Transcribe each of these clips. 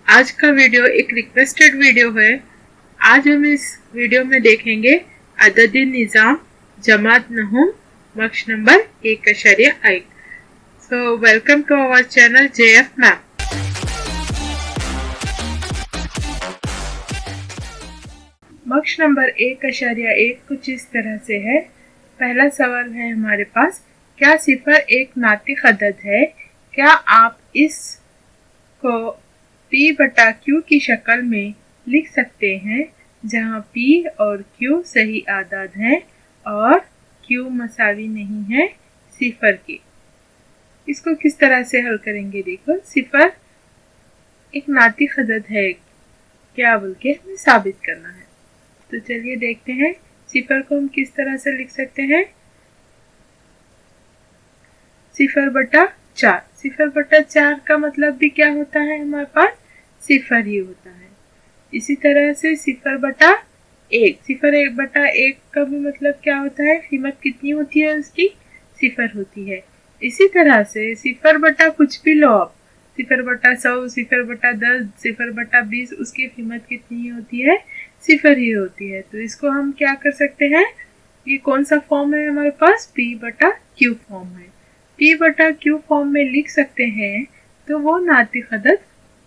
आज का वीडियो एक रिक्वेस्टेड वीडियो है। आज हम इस वीडियो में देखेंगे अददी निज़ाम जमात नहूम मक्श number 1.1। So welcome to our channel JF map. मक्श नंबर 1.1 कुछ इस तरह से है। पहला सवाल है हमारे पास, क्या सिफर एक नातिक अदद है? क्या आप इसको P/Q की शक्ल में लिख सकते हैं, जहां P और Q सही आदाद हैं और Q मसावी नहीं है सिफर के। इसको किस तरह से हल करेंगे? देखो, सिफर एक नातिक अदद है क्या बोल के हमें साबित करना है। तो चलिए देखते हैं सिफर को हम किस तरह से लिख सकते हैं। 0/4। 0/4 का मतलब भी क्या होता है? हमारे पास सिफर ही होता है। इसी तरह से 0/1। 0/1 का भी मतलब क्या होता है? कीमत कितनी होती है उसकी? सिफर होती है। इसी तरह से 0 कुछ भी लो आप, 0/100, 0/10, 0/20, उसकी कीमत कितनी होती है? सिफर ही होती है। तो इसको हम क्या कर सकते हैं? ये कौन सा फॉर्म है हमारे पास? P/Q फॉर्म है। P/Q फॉर्म में लिख सकते हैं तो वो नातिक अदद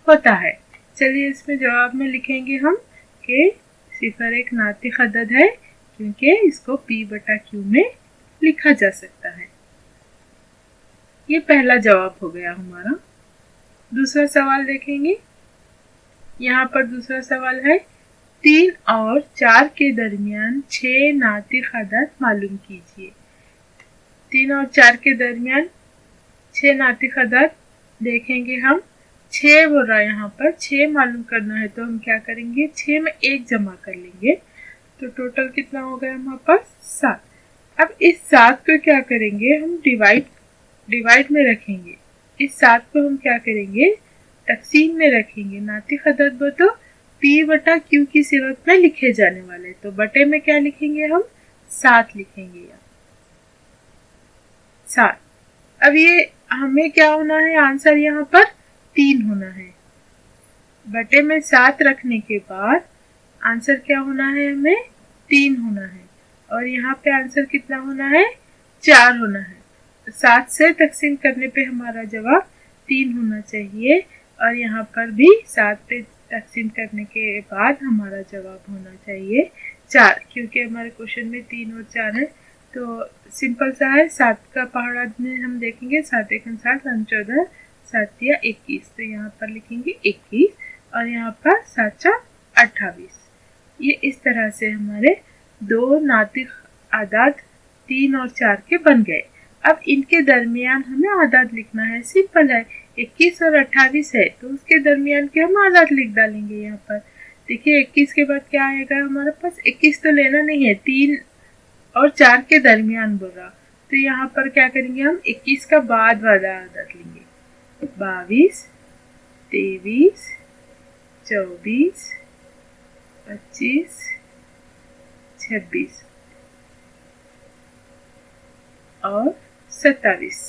होता है। चलिए इसमें जवाब में लिखेंगे हम कि सिफर एक नातिक अदद है क्योंकि इसको P/Q में लिखा जा सकता है। ये पहला जवाब हो गया हमारा। दूसरा सवाल देखेंगे। यहाँ पर दूसरा सवाल है, 3 और 4 के दरमियान 6 नातिक अदद मालूम कीजिए। 3 और 4 के दरमियान 6 नातिक अदद देखेंगे हम। 6 बोल रहा है यहाँ पर, 6 मालूम करना है तो हम क्या करेंगे? 6 में 1 जमा कर लेंगे तो टोटल कितना हो गया हमारे पास? 7। अब इस 7 को क्या करेंगे? हम डिवाइड में रखेंगे। इस 7 को हम क्या करेंगे? तकसीम में रखेंगे। नातिक अदद वो तो P/Q की सूरत में लिखे जाने वाले, तो बटे में क्या लिखेंगे हम? 7 लिखेंगे यहाँ 7। अब ये हमें क्या होना है? आंसर यहाँ पर 3 होना है। बटे में 7 रखने के बाद आंसर क्या होना है? हमें 3 होना है। और यहाँ पे आंसर कितना होना है? 4 होना है। 7 से तकसीम करने पे हमारा जवाब 3 होना चाहिए और यहाँ पर भी 7 पे तकसीम करने के बाद हमारा जवाब होना चाहिए 4, क्योंकि हमारे क्वेश्चन में 3 और 4 है। तो सिंपल सा है। 7 का पहाड़ा में हम देखेंगे 7 × 7 = 14, 7 या 21, तो यहाँ पर लिखेंगे 21 और यहाँ पर 7 × 28। ये इस तरह से हमारे दो नातिक आदाद 3 और 4 के बन गए। अब इनके दरमियान हमें आदाद लिखना है। सिंपल है, 21 और 28 है तो उसके दरमियान के हम आदाद लिख डालेंगे। यहाँ पर देखिए 21 के बाद क्या आएगा हमारे पास? 21 तो लेना नहीं है, 3 और 4 के दरमियान बोल रहा, तो यहाँ पर क्या करेंगे? हम 21 का बाद वाला आदाद लेंगे। 22, 23, 24, 25, 26 और 27।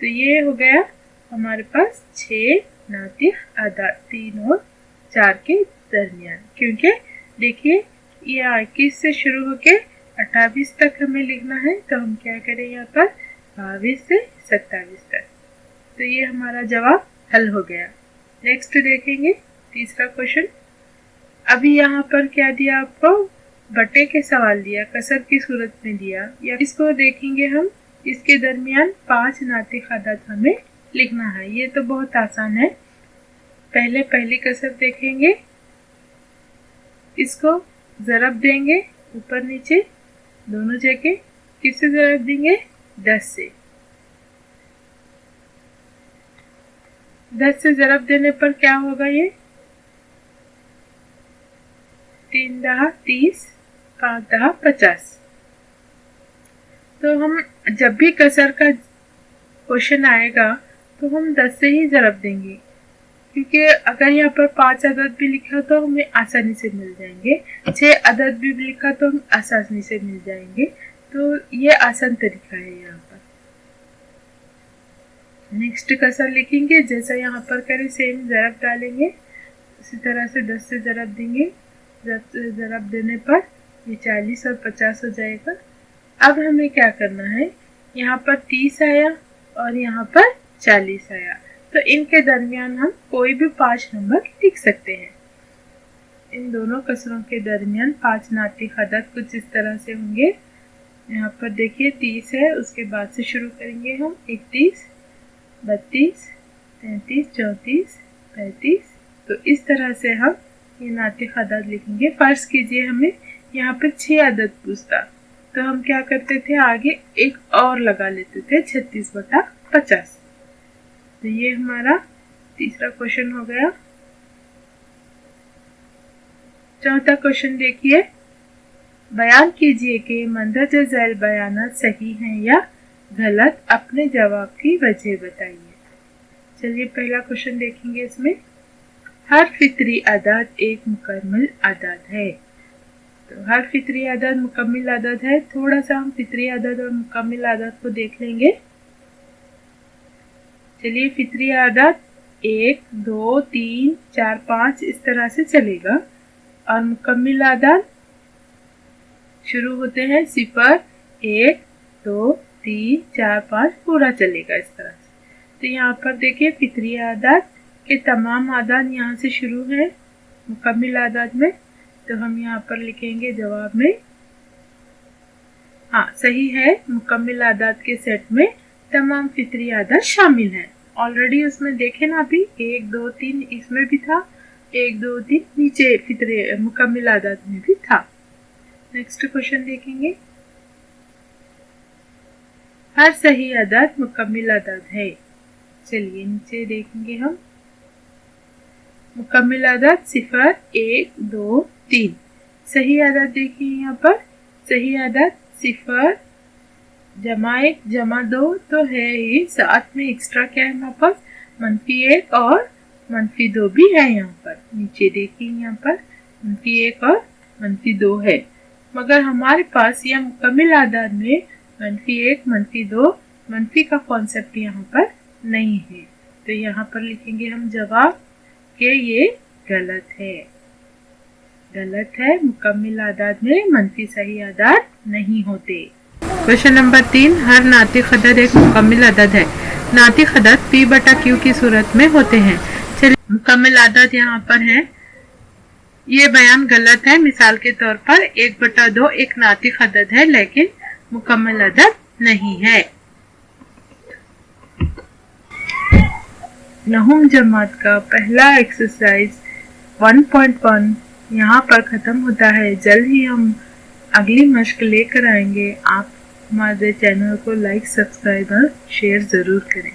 तो ये हो गया हमारे पास 6 नातिक आदाद 3 और 4 के दरमियान। क्योंकि देखिए ये 21 से शुरू होके 28 तक हमें लिखना है, तो हम क्या करें यहाँ पर? 22 से 27 तक। तो ये हमारा जवाब हल हो गया। नेक्स्ट देखेंगे तीसरा क्वेश्चन। अभी यहाँ पर क्या दिया आपको? बटे के सवाल दिया, कसर की सूरत में दिया। या इसको देखेंगे हम, इसके दरमियान 5 नातिक आदाद हमें लिखना है। ये तो बहुत आसान है। पहले पहली कसर देखेंगे, इसको ज़रब देंगे ऊपर नीचे दोनों जगह। किससे ज़रब देंगे? 10 से। 10 से ज़रब देने पर क्या होगा? ये 3 × 30, 5 × 50। तो हम जब भी कसर का क्वेश्चन आएगा तो हम 10 से ही ज़रब देंगे, क्योंकि अगर यहाँ पर 5 अदद भी लिखा तो हमें आसानी से मिल जाएंगे, 6 अदद भी लिखा तो हम आसानी से मिल जाएंगे। तो ये आसान तरीका है यहाँ पर। नेक्स्ट कसर लिखेंगे, जैसा यहाँ पर करें सेम ज़रब डालेंगे, इसी तरह से 10 से ज़रब देंगे। 10 से ज़रब देने पर ये 40 और 50 हो जाएगा। अब हमें क्या करना है, यहाँ पर 30 आया और यहाँ पर 40 आया, तो इनके दरमियान हम कोई भी 5 नंबर लिख सकते हैं। इन दोनों कसरों के दरमियान 5 नातिक अदद कुछ इस तरह से होंगे। यहाँ पर देखिए 30 है, उसके बाद से शुरू करेंगे हम 31, 32, 33, 34, 35। तो इस तरह से हम ये नातिक अदद लिखेंगे। फर्ज कीजिए हमें यहाँ पर 6 अदद पूछता, तो हम क्या करते थे, आगे एक और लगा लेते थे 36/50। तो ये हमारा तीसरा क्वेश्चन हो गया। चौथा क्वेश्चन देखिए, बयान कीजिए कि मंदरजा झैल बयानात सही हैं या गलत, अपने जवाब की वजह बताइए। चलिए पहला क्वेश्चन देखेंगे। इसमें हर फित्री अदद एक मुकम्मल अदद है। तो हर फित्री अदद मुकम्मल अदद है। थोड़ा सा हम फित्री अदद और मुकम्मल अदद को देख लेंगे। चलिए फित्री अदद 1, 2, 3, 4, 5 इस तरह से चलेगा, और मुकम्मल अदद शुरू होते हैं 0, 1, 2, 3, 4, 5 पूरा चलेगा इस तरह से। तो यहाँ पर देखिए फित्री अदद के तमाम अदद यहाँ से शुरू है मुकम्मल अदद में, तो हम यहाँ पर लिखेंगे जवाब में हाँ सही है, मुकम्मल अदद के सेट में तमाम फित्री अदद शामिल हैं। ऑलरेडी उसमें देखे ना, अभी 1, 2, 3 इसमें भी था, 1, 2, 3 नीचे फित्री मुकम्मल अदद में भी था। नेक्स्ट क्वेश्चन देखेंगे, हर सही अदद मुकम्मल अदद है। चलिए नीचे देखेंगे हम, मुकम्मल अदद 0, 1, 2, 3। सही अदद देखिए यहाँ पर, सही अदद 0 जमा 1 जमा 2 तो है ही, साथ में एक्स्ट्रा क्या है हमारे पास, -1 और -2 भी है यहाँ पर। नीचे देखिए यहाँ पर -1 और -2 है, मगर हमारे पास यह मुकम्मल अदद में -1 -2 मनफी का कॉन्सेप्ट यहाँ पर नहीं है। तो यहाँ पर लिखेंगे हम जवाब कि ये गलत है, गलत है। मुकम्मल अदद में मनफी सही अदद नहीं होते। क्वेश्चन नंबर 3, हर नातिक अदद एक मुकम्मल अदद है। नातिक अदद P/Q की सूरत में होते हैं। चलिए मुकम्मल अदद यहाँ पर है, ये बयान गलत है। मिसाल के तौर पर 1/2 एक नातिक अदद है, लेकिन मुकम्मल अदद नहीं है। नहुम जमात का पहला एक्सरसाइज 1.1 यहाँ पर ख़त्म होता है। जल्द ही हम अगली मश्क लेकर आएंगे। आप हमारे चैनल को लाइक, सब्सक्राइब और शेयर ज़रूर करें।